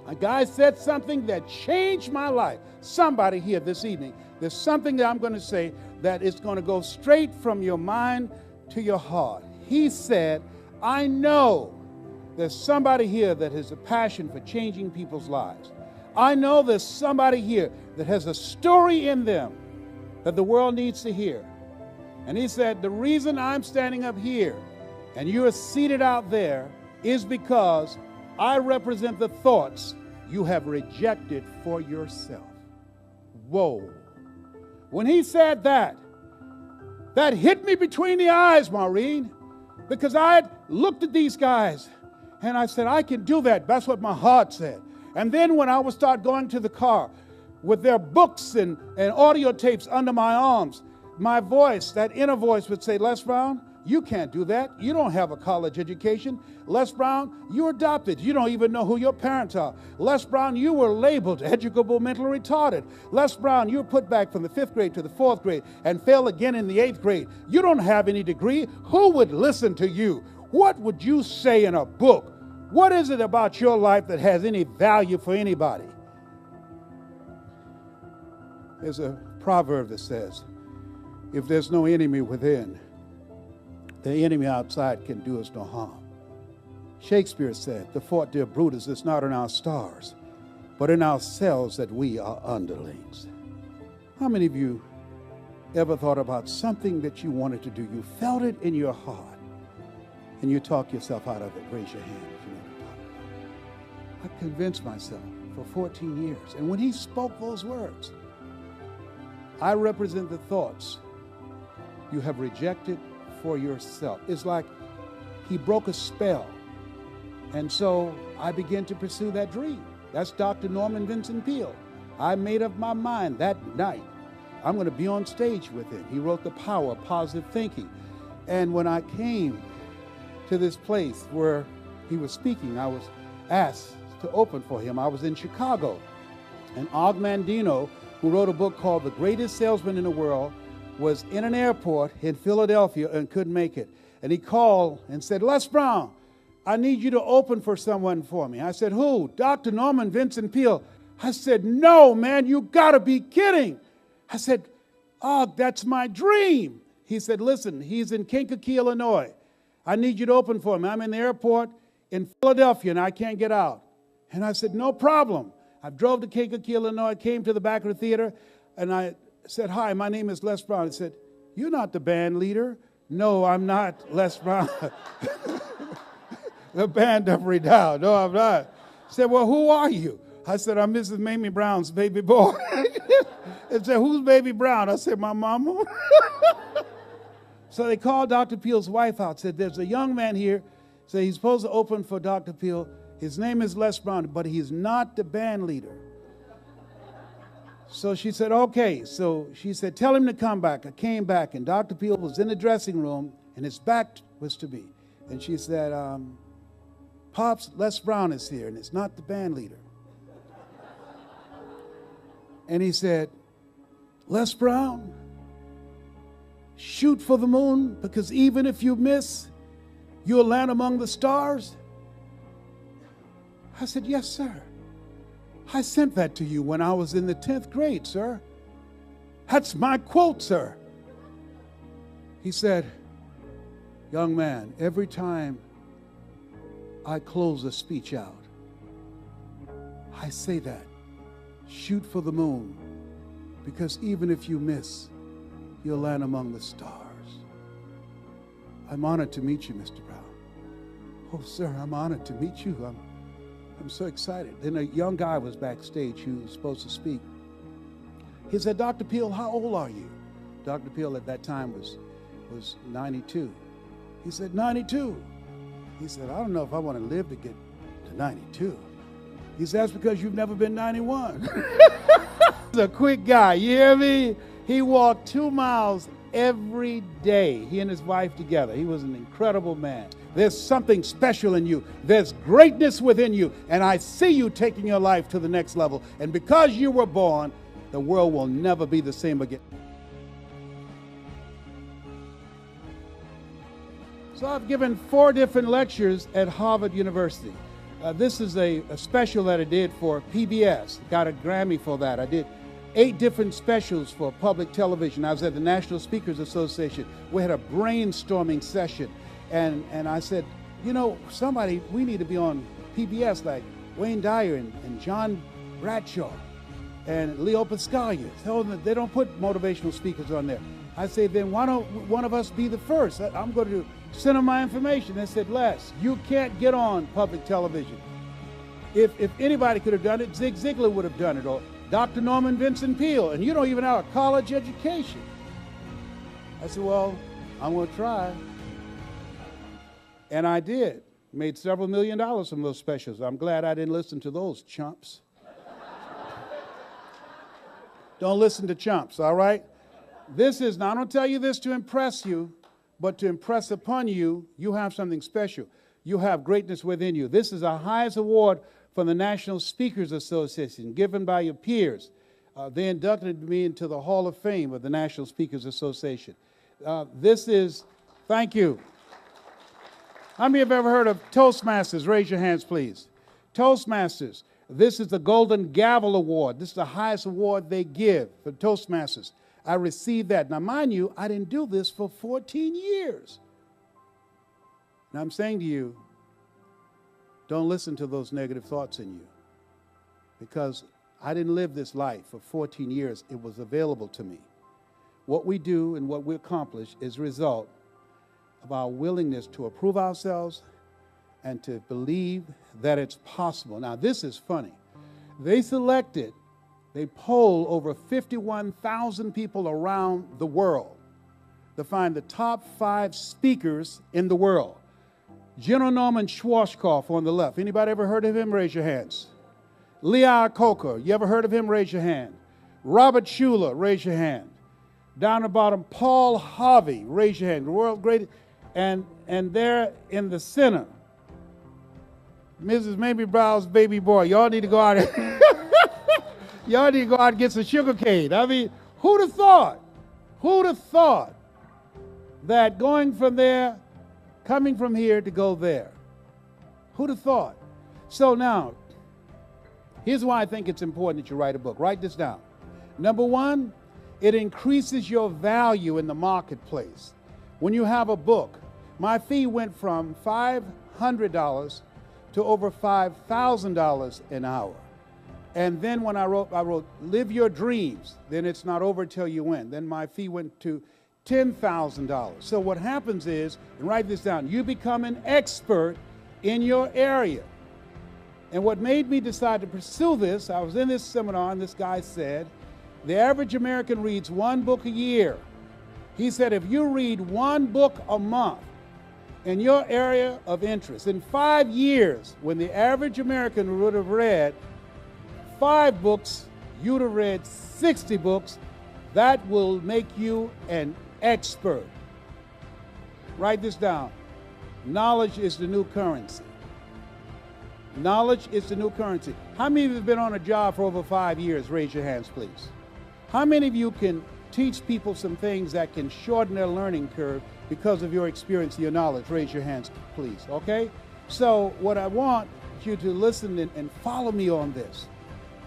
Speaker 1: a guy said something that changed my life. Somebody here this evening, there's something that I'm going to say that is going to go straight from your mind to your heart. He said, I know there's somebody here that has a passion for changing people's lives. I know there's somebody here that has a story in them that the world needs to hear. And he said, the reason I'm standing up here and you're seated out there is because I represent the thoughts you have rejected for yourself. Whoa. When he said that, that hit me between the eyes, Maureen, because I had looked at these guys and I said, I can do that. That's what my heart said. And then when I would start going to the car with their books and audio tapes under my arms, my voice, that inner voice would say, Les Brown, you can't do that. You don't have a college education. Les Brown, you're adopted. You don't even know who your parents are. Les Brown, you were labeled educable mentally retarded. Les Brown, you were put back from the 5th grade to the 4th grade and failed again in the 8th grade. You don't have any degree. Who would listen to you? What would you say in a book? What is it about your life that has any value for anybody? There's a proverb that says, if there's no enemy within, the enemy outside can do us no harm. Shakespeare said, the fault, dear Brutus, is not in our stars, but in ourselves that we are underlings. How many of you ever thought about something that you wanted to do? You felt it in your heart, and you talk yourself out of it. Raise your hand if you know what I'm talking about. I convinced myself for 14 years. And when he spoke those words, I represent the thoughts you have rejected for yourself. It's like he broke a spell. And so I began to pursue that dream. That's Dr. Norman Vincent Peale. I made up my mind that night, I'm going to be on stage with him. He wrote The Power of Positive Thinking. And when I came to this place where he was speaking, I was asked to open for him. I was in Chicago. And Og Mandino, who wrote a book called The Greatest Salesman in the World, was in an airport in Philadelphia and couldn't make it. And he called and said, Les Brown, I need you to open for someone for me. I said, who? Dr. Norman Vincent Peale. I said, no, man, you got to be kidding. I said, oh, that's my dream. He said, listen, he's in Kankakee, Illinois. I need you to open for him. I'm in the airport in Philadelphia and I can't get out. And I said, no problem. I drove to Kankakee, Illinois, came to the back of the theater, and I said, hi, my name is Les Brown. He said, you're not the band leader. No, I'm not Les Brown. The band up right down. No, I'm not. He said, well, who are you? I said, I'm Mrs. Mamie Brown's baby boy. He said, who's baby Brown? I said, my mama. So they called Dr. Peel's wife out, said, there's a young man here. Said he's supposed to open for Dr. Peel. His name is Les Brown, but he's not the band leader. So she said, okay. So she said, tell him to come back. I came back, and Dr. Peel was in the dressing room, and his back was to me. And she said, Pops, Les Brown is here, and it's not the band leader. And he said, Les Brown, shoot for the moon, because even if you miss, you'll land among the stars. I said, yes, sir. I sent that to you when I was in the 10th grade, sir. That's my quote, sir. He said, young man, every time I close a speech out, I say that. Shoot for the moon, because even if you miss, you'll land among the stars. I'm honored to meet you, Mr. Brown. Oh, sir, I'm honored to meet you. I'm so excited. Then a young guy was backstage who was supposed to speak. He said, Dr. Peel, how old are you? Dr. Peel at that time was 92. He said, 92. He said, I don't know if I want to live to get to 92. He said, that's because you've never been 91. He's a quick guy, you hear me? He walked 2 miles every day, he and his wife together. He was an incredible man. There's something special in you. There's greatness within you. And I see you taking your life to the next level. And because you were born, the world will never be the same again. So I've given 4 different lectures at Harvard University. This is a special that I did for PBS. Got a Grammy for that. I did 8 different specials for public television. I was at the National Speakers Association. We had a brainstorming session. And I said, you know, we need to be on PBS like Wayne Dyer and John Bradshaw and Leo Pascalia. Tell them they don't put motivational speakers on there. I say, then why don't one of us be the first? I'm going to send them my information. They said, Les, you can't get on public television. If anybody could have done it, Zig Ziglar would have done it, or Dr. Norman Vincent Peale, and you don't even have a college education. I said, well, I'm going to try. And I did. Made several $1 million from those specials. I'm glad I didn't listen to those chumps. Don't listen to chumps, all right? Now I don't tell you this to impress you, but to impress upon you, you have something special. You have greatness within you. This is the highest award from the National Speakers Association, given by your peers. They inducted me into the Hall of Fame of the National Speakers Association. Thank you. How many have ever heard of Toastmasters? Raise your hands, please. Toastmasters. This is the Golden Gavel Award. This is the highest award they give for Toastmasters. I received that. Now, mind you, I didn't do this for 14 years. And I'm saying to you, don't listen to those negative thoughts in you, because I didn't live this life for 14 years. It was available to me. What we do and what we accomplish is a result of our willingness to approve ourselves and to believe that it's possible. Now, this is funny. They polled over 51,000 people around the world to find the top 5 speakers in the world. General Norman Schwarzkopf on the left. Anybody ever heard of him? Raise your hands. Lee Iacocca, you ever heard of him? Raise your hand. Robert Schuller, raise your hand. Down the bottom, Paul Harvey, raise your hand. The world's greatest. And there in the center, Mrs. Mamie Brown's baby boy. Y'all need to go out and y'all need to go out and get some sugar cane. I mean, who'd have thought? Who'd have thought that going from there, coming from here to go there? Who'd have thought? So now, here's why I think it's important that you write a book. Write this down. Number 1, it increases your value in the marketplace. When you have a book, my fee went from $500 to over $5,000 an hour. And then when I wrote Live Your Dreams, then it's not over till you win. Then my fee went to $10,000. So what happens is, and write this down, you become an expert in your area. And what made me decide to pursue this, I was in this seminar and this guy said, the average American reads one book a year. He said, if you read one book a month in your area of interest, in 5 years, when the average American would have read 5 books, you'd have read 60 books. That will make you an expert. Write this down. Knowledge is the new currency. Knowledge is the new currency. How many of you have been on a job for over 5 years? Raise your hands, please. How many of you can teach people some things that can shorten their learning curve because of your experience and your knowledge? Raise your hands, please, okay? So what I want you to listen and follow me on this.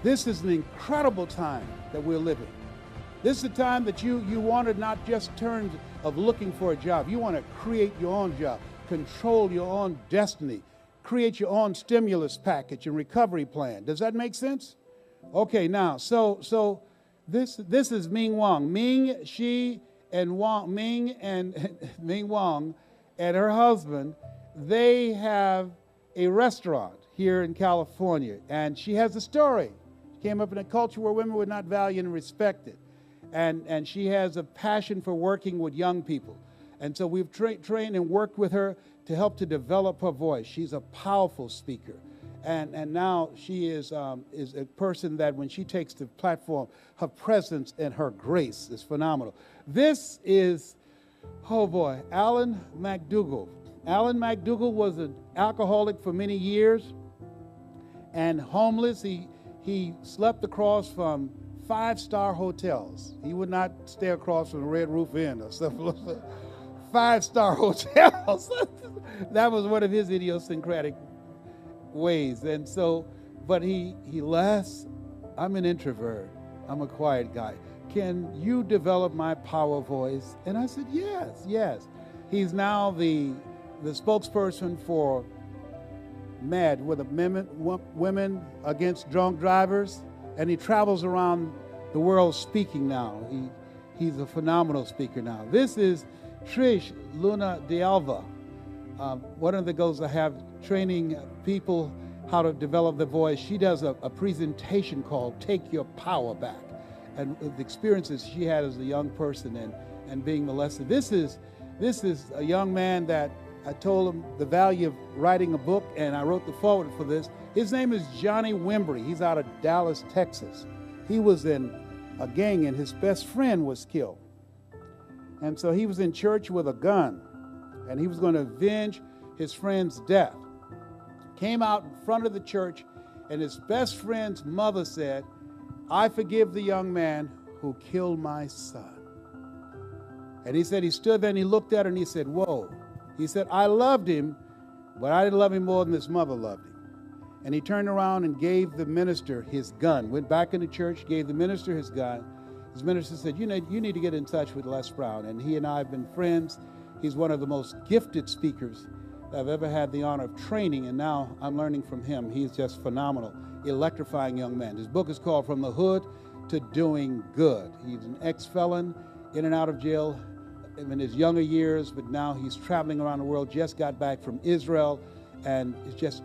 Speaker 1: This is an incredible time that we're living. This is a time that you want to not just turn of looking for a job. You want to create your own job, control your own destiny, create your own stimulus package and recovery plan. Does that make sense? Okay, now, so this is Ming Wong. Ming Wong and her husband, they have a restaurant here in California, and she has a story. She came up in a culture where women were not valued and respected, and she has a passion for working with young people. And so we've trained and worked with her to help to develop her voice. She's a powerful speaker. And now she is a person that when she takes the platform, her presence and her grace is phenomenal. This is, oh boy, Alan McDougall. Alan McDougall was an alcoholic for many years and homeless. He slept across from 5-star hotels. He would not stay across from the Red Roof Inn or something. 5-star hotels. That was one of his idiosyncratic ways. And so, but he laughs. I'm an introvert. I'm a quiet guy. Can you develop my power voice? And I said, yes. He's now the spokesperson for MAD, with Women Against Drunk Drivers, and he travels around the world speaking now. He's a phenomenal speaker now. This is Trish Luna de Alva. One of the goals I have training people how to develop the voice. She does a presentation called Take Your Power Back, and the experiences she had as a young person and being molested. This is a young man that I told him the value of writing a book, and I wrote the foreword for this. His name is Johnny Wimbrey. He's out of Dallas, Texas. He was in a gang, and his best friend was killed. And so he was in church with a gun, and he was going to avenge his friend's death. Came out in front of the church, and his best friend's mother said, I forgive the young man who killed my son. And he said he stood there and he looked at her and he said, whoa. He said, I loved him, but I didn't love him more than his mother loved him. And he turned around and gave the minister his gun, went back into church, gave the minister his gun. His minister said, you need to get in touch with Les Brown. And he and I have been friends. He's one of the most gifted speakers that I've ever had the honor of training, and now I'm learning from him. He's just phenomenal, electrifying young man. His book is called From the Hood to Doing Good. He's an ex-felon, in and out of jail in his younger years, but now he's traveling around the world, just got back from Israel, and is just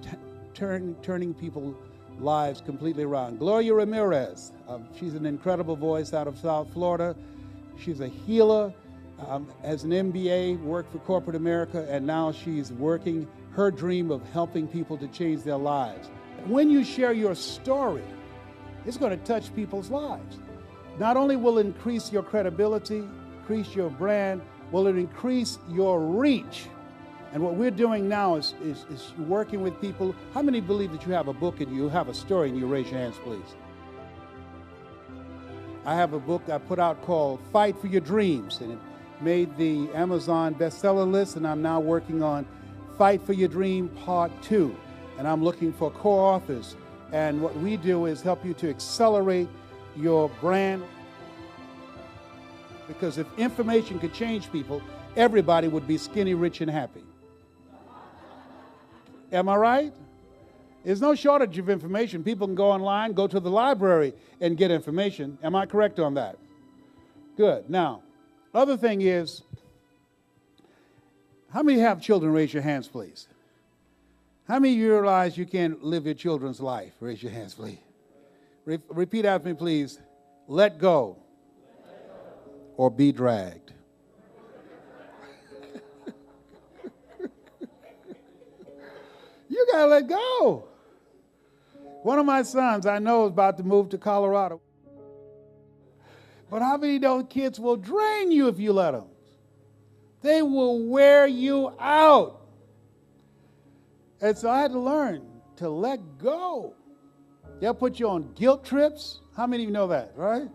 Speaker 1: turning people's lives completely around. Gloria Ramirez, she's an incredible voice out of South Florida. She's a healer, has an MBA, worked for corporate America, and now she's working her dream of helping people to change their lives. When you share your story, it's going to touch people's lives. Not only will it increase your credibility, increase your brand, will it increase your reach. And what we're doing now is working with people. How many believe that you have a book and you have a story and you raise your hands, please? I have a book I put out called Fight for Your Dreams, and it made the Amazon bestseller list, and I'm now working on Fight for Your Dream Part 2. And I'm looking for co-authors. And what we do is help you to accelerate your brand. Because if information could change people, everybody would be skinny, rich, and happy. Am I right? There's no shortage of information. People can go online, go to the library, and get information. Am I correct on that? Good. Now, other thing is, how many have children? Raise your hands, please. How many of you realize you can't live your children's life? Raise your hands, please. Repeat after me, please. Let go or be dragged. You got to let go. One of my sons I know is about to move to Colorado. But how many of those kids will drain you if you let them? They will wear you out. And so I had to learn to let go. They'll put you on guilt trips. How many of you know that, right?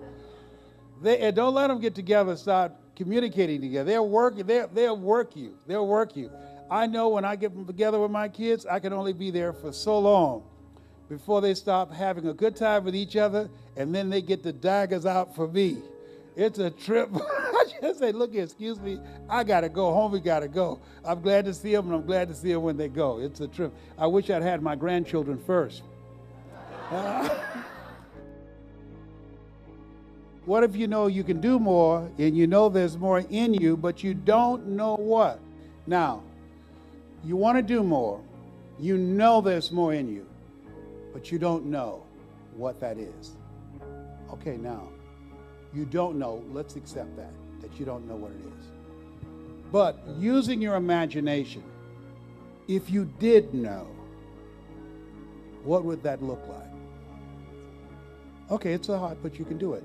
Speaker 1: And don't let them get together and start communicating together. They'll work you. They'll work you. I know when I get together with my kids, I can only be there for so long before they stop having a good time with each other, and then they get the daggers out for me. It's a trip. I just say, look here, excuse me, I got to go home. We got to go. I'm glad to see them, and I'm glad to see them when they go. It's a trip. I wish I'd had my grandchildren first. What if you know you can do more, and you know there's more in you, but you don't know what? Now, you want to do more. You know there's more in you, but you don't know what that is. Okay, now, you don't know. Let's accept that you don't know what it is. But using your imagination, if you did know, what would that look like? Okay, it's so hard, but you can do it.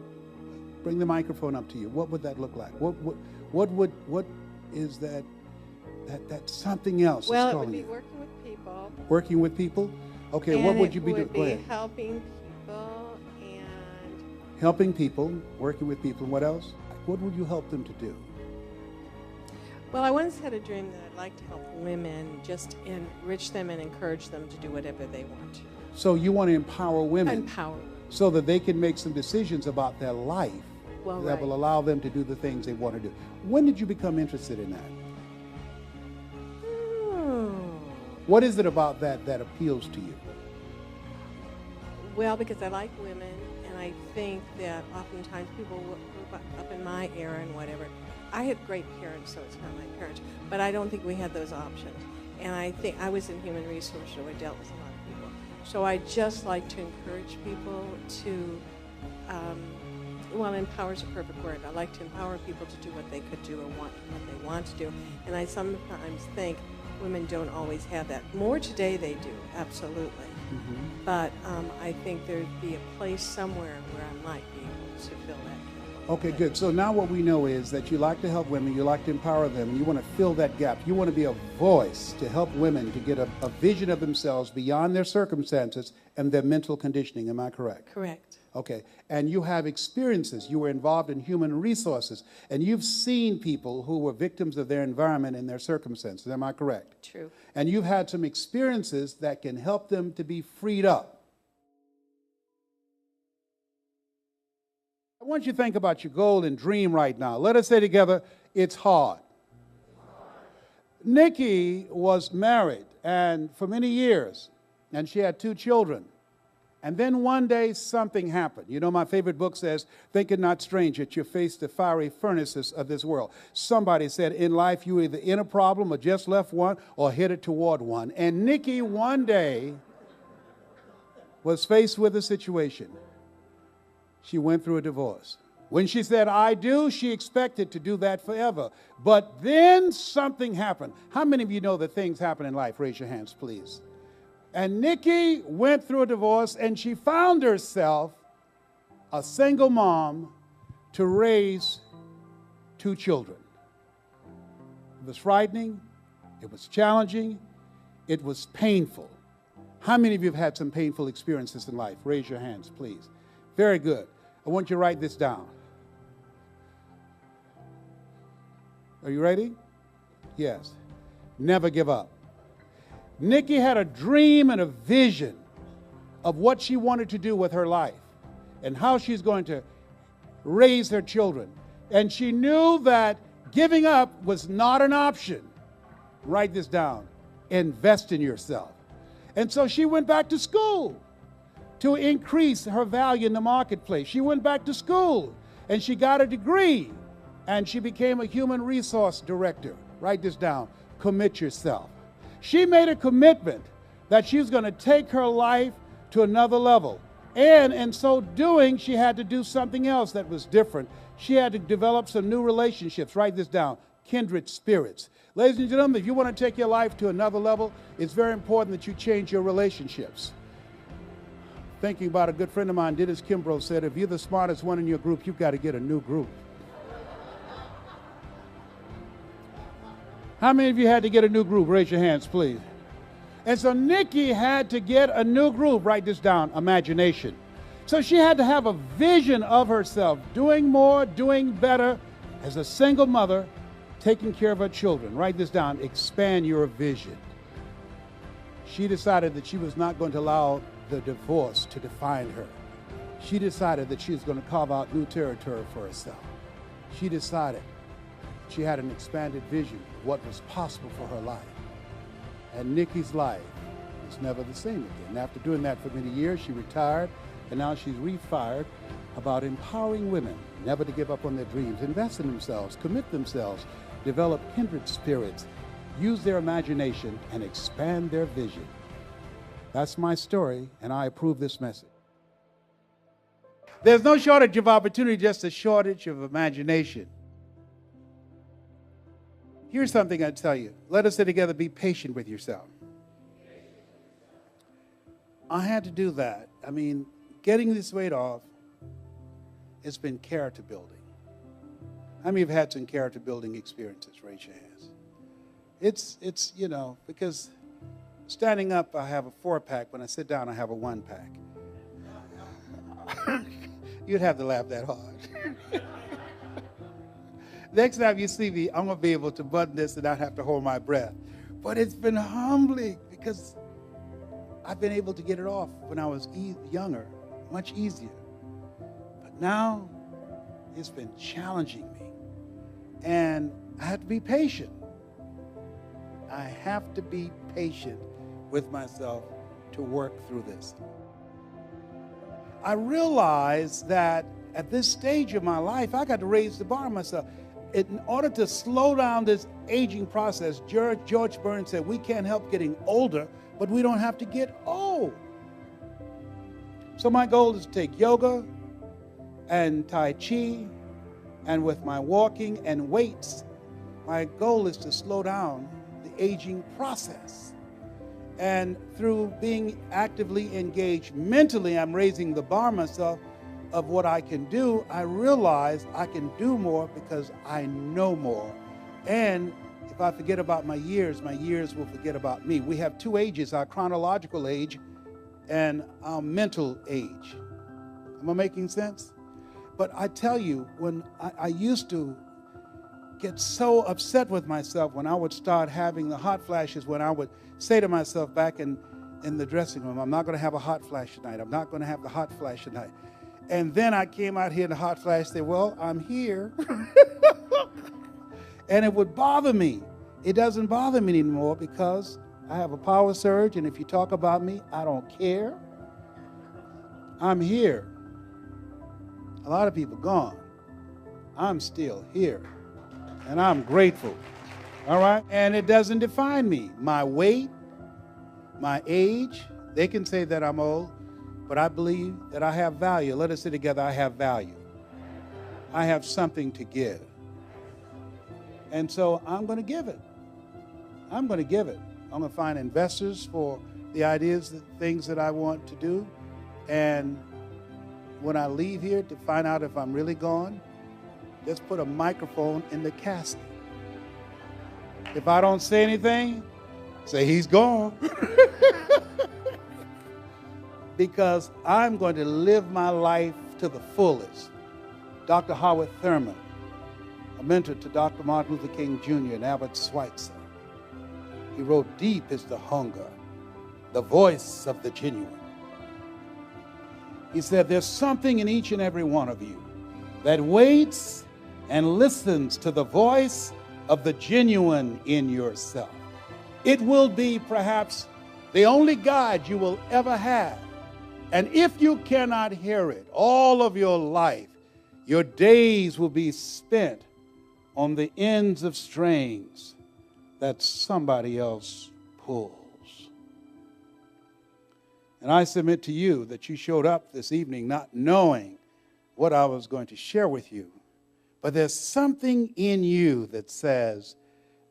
Speaker 1: Bring the microphone up to you. What would that look like? What is that something else?
Speaker 2: Well, it would be working with people.
Speaker 1: Working with people? Okay,
Speaker 2: and
Speaker 1: what would you be doing?
Speaker 2: Go ahead. Helping people and...
Speaker 1: Helping people, working with people, and what else? What would you help them to do?
Speaker 2: Well, I once had a dream that I'd like to help women, just enrich them and encourage them to do whatever they want to.
Speaker 1: So you want to empower women?
Speaker 2: Empower women.
Speaker 1: So that they can make some decisions about their life that will allow them to do the things they want to do. When did you become interested in that? What is it about that appeals to you?
Speaker 2: Well, because I like women, and I think that oftentimes people grew up in my era and whatever. I had great parents, so it's not my parents, but I don't think we had those options. And I think I was in human resources, so I dealt with a lot of people. So I just like to encourage people to, well, empower is a perfect word. I like to empower people to do what they could do or what they want to do. And I sometimes think women don't always have that. More today they do, absolutely. Mm-hmm. But I think there'd be a place somewhere where I might be able to fill that gap.
Speaker 1: Okay, good. So now what we know is that you like to help women, you like to empower them, and you want to fill that gap. You want to be a voice to help women to get a vision of themselves beyond their circumstances and their mental conditioning. Am I correct?
Speaker 2: Correct.
Speaker 1: Okay. And you have experiences. You were involved in human resources, and you've seen people who were victims of their environment and their circumstances. Am I correct?
Speaker 2: True.
Speaker 1: And you've had some experiences that can help them to be freed up. I want you to think about your goal and dream right now. Let us say together, it's hard. Nikki was married and for many years, and she had 2 children. And then one day something happened. You know, my favorite book says, think it not strange that you face the fiery furnaces of this world. Somebody said in life you either in a problem or just left one or headed toward one. And Nikki one day was faced with a situation. She went through a divorce. When she said, I do, she expected to do that forever. But then something happened. How many of you know that things happen in life? Raise your hands, please. And Nikki went through a divorce, and she found herself a single mom to raise 2 children. It was frightening. It was challenging. It was painful. How many of you have had some painful experiences in life? Raise your hands, please. Very good. I want you to write this down. Are you ready? Yes. Never give up. Nikki had a dream and a vision of what she wanted to do with her life and how she's going to raise her children. And she knew that giving up was not an option. Write this down. Invest in yourself. And so she went back to school to increase her value in the marketplace. She went back to school and she got a degree and she became a human resource director. Write this down. Commit yourself. She made a commitment that she was going to take her life to another level. And in so doing, she had to do something else that was different. She had to develop some new relationships. Write this down. Kindred spirits. Ladies and gentlemen, if you want to take your life to another level, it's very important that you change your relationships. Thinking about a good friend of mine, Dennis Kimbrough, said, if you're the smartest one in your group, you've got to get a new group. How many of you had to get a new group? Raise your hands, please. And so Nikki had to get a new group. Write this down. Imagination. So she had to have a vision of herself, doing more, doing better as a single mother, taking care of her children. Write this down. Expand your vision. She decided that she was not going to allow the divorce to define her. She decided that she was going to carve out new territory for herself. She decided she had an expanded vision of what was possible for her life. And Nikki's life was never the same again. After doing that for many years, she retired, and now she's refired about empowering women never to give up on their dreams, invest in themselves, commit themselves, develop kindred spirits, use their imagination, and expand their vision. That's my story, and I approve this message. There's no shortage of opportunity, just a shortage of imagination. Here's something I tell you. Let us say together, be patient with yourself. I had to do that. I mean, getting this weight off, it's been character building. How many have had some character building experiences? Raise your hands. It's you know, because standing up, I have a 4-pack. When I sit down, I have a 1-pack. You'd have to laugh that hard. Next time you see me, I'm going to be able to button this and not have to hold my breath. But it's been humbling because I've been able to get it off when I was younger, much easier. But now it's been challenging me. And I have to be patient. I have to be patient with myself to work through this. I realized that at this stage of my life, I got to raise the bar on myself. In order to slow down this aging process, George Burns said, we can't help getting older, but we don't have to get old. So my goal is to take yoga and Tai Chi, and with my walking and weights, my goal is to slow down the aging process. And through being actively engaged mentally, I'm raising the bar myself of what I can do. I realize I can do more because I know more. And if I forget about my years will forget about me. We have 2 ages, our chronological age and our mental age. Am I making sense? But I tell you, when I used to get so upset with myself when I would start having the hot flashes, when I would say to myself back in the dressing room, I'm not going to have a hot flash tonight. I'm not going to have the hot flash tonight. And then I came out here in the hot flash and said, well, I'm here. And it would bother me. It doesn't bother me anymore because I have a power surge, and if you talk about me, I don't care. I'm here. A lot of people gone. I'm still here. And I'm grateful. All right? And it doesn't define me. My weight, my age, they can say that I'm old, but I believe that I have value. Let us say together, I have value. I have something to give. And so I'm going to give it. I'm going to give it. I'm going to find investors for the ideas, the things that I want to do. And when I leave here to find out if I'm really gone, just put a microphone in the casket. If I don't say anything, say he's gone. Because I'm going to live my life to the fullest. Dr. Howard Thurman, a mentor to Dr. Martin Luther King Jr. and Albert Schweitzer, he wrote, deep is the hunger, the voice of the genuine. He said, there's something in each and every one of you that waits and listens to the voice of the genuine in yourself. It will be perhaps the only guide you will ever have. And if you cannot hear it all of your life, your days will be spent on the ends of strings that somebody else pulls. And I submit to you that you showed up this evening not knowing what I was going to share with you. But there's something in you that says,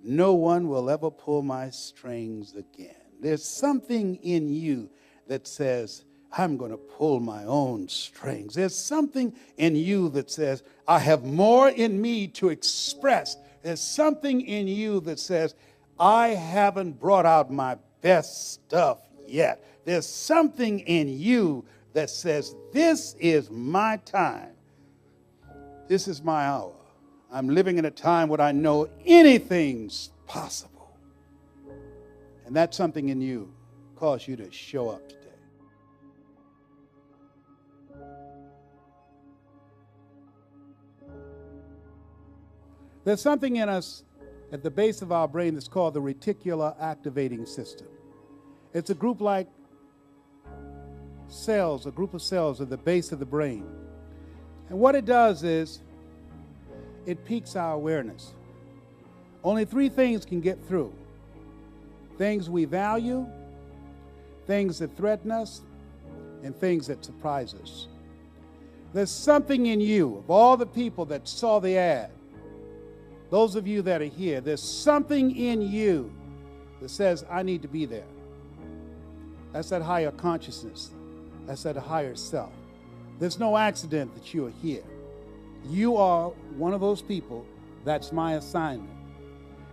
Speaker 1: no one will ever pull my strings again. There's something in you that says, I'm going to pull my own strings. There's something in you that says, I have more in me to express. There's something in you that says, I haven't brought out my best stuff yet. There's something in you that says, this is my time. This is my hour. I'm living in a time where I know anything's possible. And that something in you calls you to show up today. There's something in us at the base of our brain that's called the reticular activating system. It's a group like cells, a group of cells at the base of the brain. And what it does is it piques our awareness. Only three things can get through: things we value, things that threaten us, and things that surprise us. There's something in you, of all the people that saw the ad, those of you that are here, there's something in you that says, I need to be there. That's that higher consciousness. That's that higher self. There's no accident that you are here. You are one of those people. That's my assignment.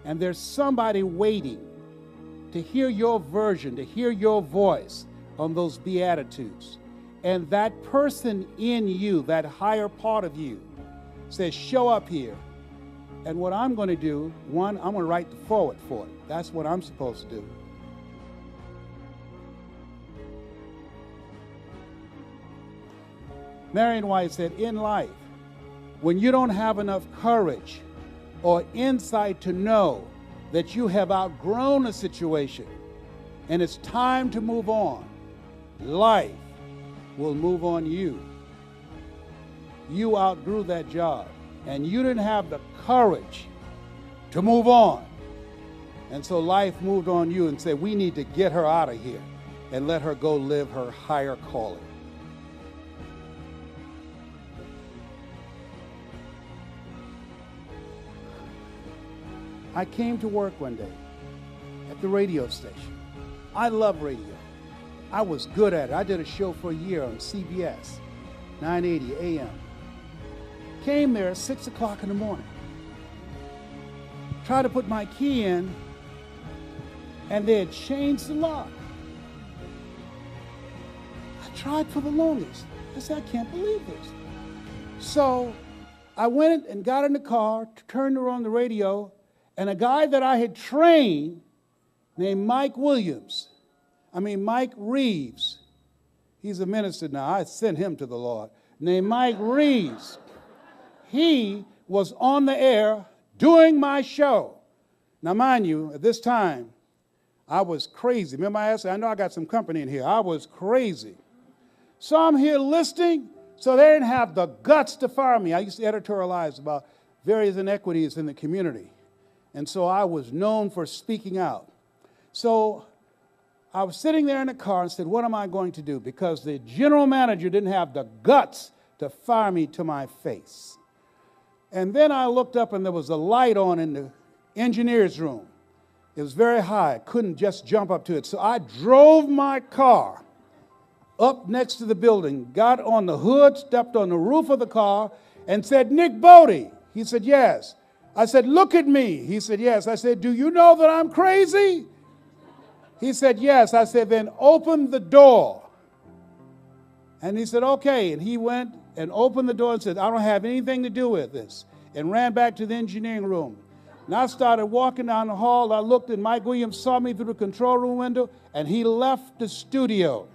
Speaker 1: And there's somebody waiting to hear your version, to hear your voice on those Beatitudes. And that person in you, that higher part of you, says, show up here. And what I'm going to do, one, I'm going to write the forward for it. That's what I'm supposed to do. Marion White said, in life, when you don't have enough courage or insight to know that you have outgrown a situation and it's time to move on, life will move on you. You outgrew that job and you didn't have the courage to move on. And so life moved on you and said, we need to get her out of here and let her go live her higher calling. I came to work one day at the radio station. I love radio. I was good at it. I did a show for a year on CBS, 980 AM. Came there at 6 o'clock in the morning. Tried to put my key in, and they had changed the lock. I tried for the longest. I said, I can't believe this. So I went and got in the car, turned her on the radio, and a guy that I had trained named Mike Reeves, he's a minister now, I sent him to the Lord, named Mike Reeves. He was on the air doing my show. Now, mind you, at this time, I was crazy. Remember I said, I know I got some company in here. I was crazy. So I'm here listening, so they didn't have the guts to fire me. I used to editorialize about various inequities in the community. And so I was known for speaking out. So I was sitting there in the car and said, what am I going to do? Because the general manager didn't have the guts to fire me to my face. And then I looked up and there was a light on in the engineer's room. It was very high. I couldn't just jump up to it. So I drove my car up next to the building, got on the hood, stepped on the roof of the car, and said, Nick Bodie. He said, yes. I said, look at me. He said, yes. I said, do you know that I'm crazy? He said, yes. I said, then open the door. And he said, okay. And he went and opened the door and said, I don't have anything to do with this. And ran back to the engineering room. And I started walking down the hall. I looked and Mike Williams saw me through the control room window and he left the studio.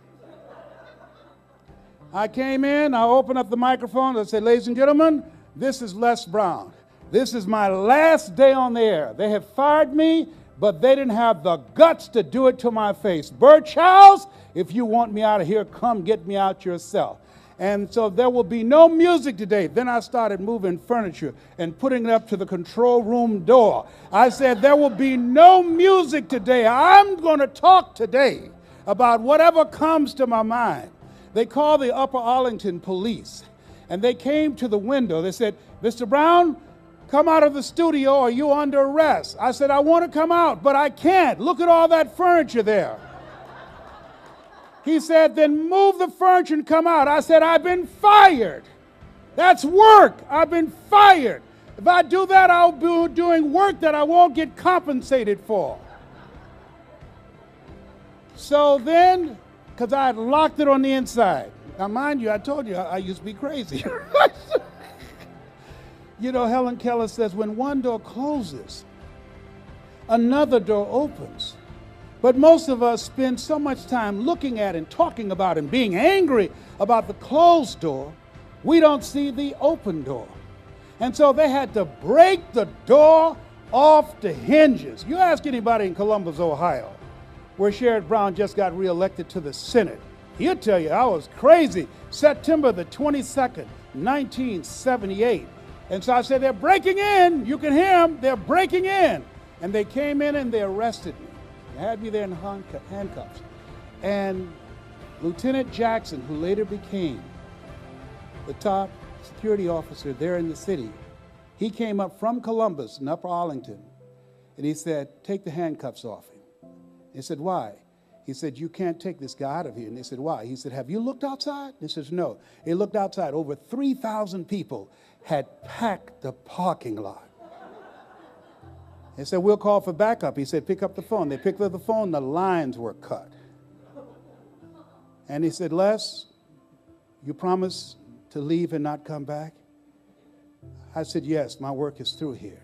Speaker 1: I came in, I opened up the microphone. I said, ladies and gentlemen, this is Les Brown. This is my last day on the air. They have fired me but they didn't have the guts to do it to my face. Birch House, if you want me out of here, come get me out yourself. And so there will be no music today. Then I started moving furniture and putting it up to the control room door. I said, there will be no music today. I'm going to talk today about whatever comes to my mind. They called the Upper Arlington police, and they came to the window. They said, Mr. Brown, come out of the studio or you're under arrest. I said, I want to come out, but I can't. Look at all that furniture there. He said, then move the furniture and come out. I said, I've been fired. That's work. I've been fired. If I do that, I'll be doing work that I won't get compensated for. So then, because I had locked it on the inside. Now, mind you, I told you I used to be crazy. You know, Helen Keller says, when one door closes, another door opens. But most of us spend so much time looking at and talking about and being angry about the closed door, we don't see the open door. And so they had to break the door off the hinges. You ask anybody in Columbus, Ohio, where Sherrod Brown just got reelected to the Senate, he'll tell you I was crazy. September the 22nd, 1978. And so I said, they're breaking in. You can hear them. They're breaking in. And they came in and they arrested me. They had me there in handcuffs. And Lieutenant Jackson, who later became the top security officer there in the city, he came up from Columbus in Upper Arlington, and he said, take the handcuffs off him. They said, why? He said, you can't take this guy out of here. And they said, why? He said, have you looked outside? He says, no. He looked outside. Over 3,000 people had packed the parking lot. They said, we'll call for backup. He said, pick up the phone. They picked up the phone. The lines were cut. And he said, Les, you promise to leave and not come back? I said, yes, my work is through here.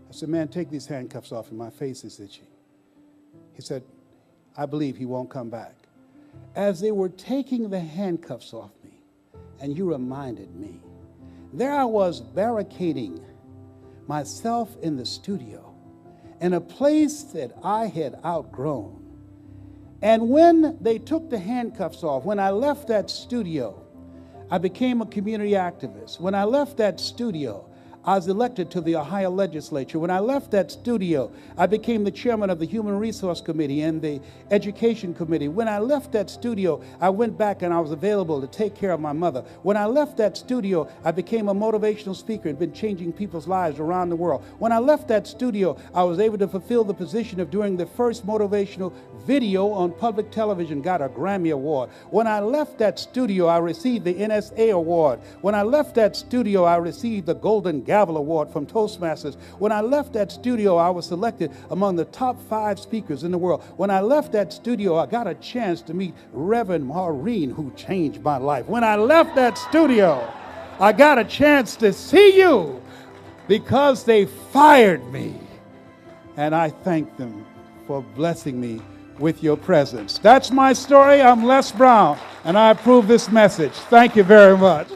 Speaker 1: I said, man, take these handcuffs off and my face is itchy. He said, I believe he won't come back. As they were taking the handcuffs off me, and you reminded me, there I was barricading myself in the studio in a place that I had outgrown. And when they took the handcuffs off, when I left that studio, I became a community activist. When I left that studio, I was elected to the Ohio legislature. When I left that studio, I became the chairman of the Human Resource Committee and the Education Committee. When I left that studio, I went back and I was available to take care of my mother. When I left that studio, I became a motivational speaker and been changing people's lives around the world. When I left that studio, I was able to fulfill the position of doing the first motivational video on public television, got a Grammy Award. When I left that studio, I received the NSA Award. When I left that studio, I received the Golden Gavel Award from Toastmasters. When I left that studio, I was selected among the top 5 speakers in the world. When I left that studio, I got a chance to meet Reverend Maureen, who changed my life. When I left that studio, I got a chance to see you because they fired me. And I thank them for blessing me with your presence. That's my story. I'm Les Brown, and I approve this message. Thank you very much.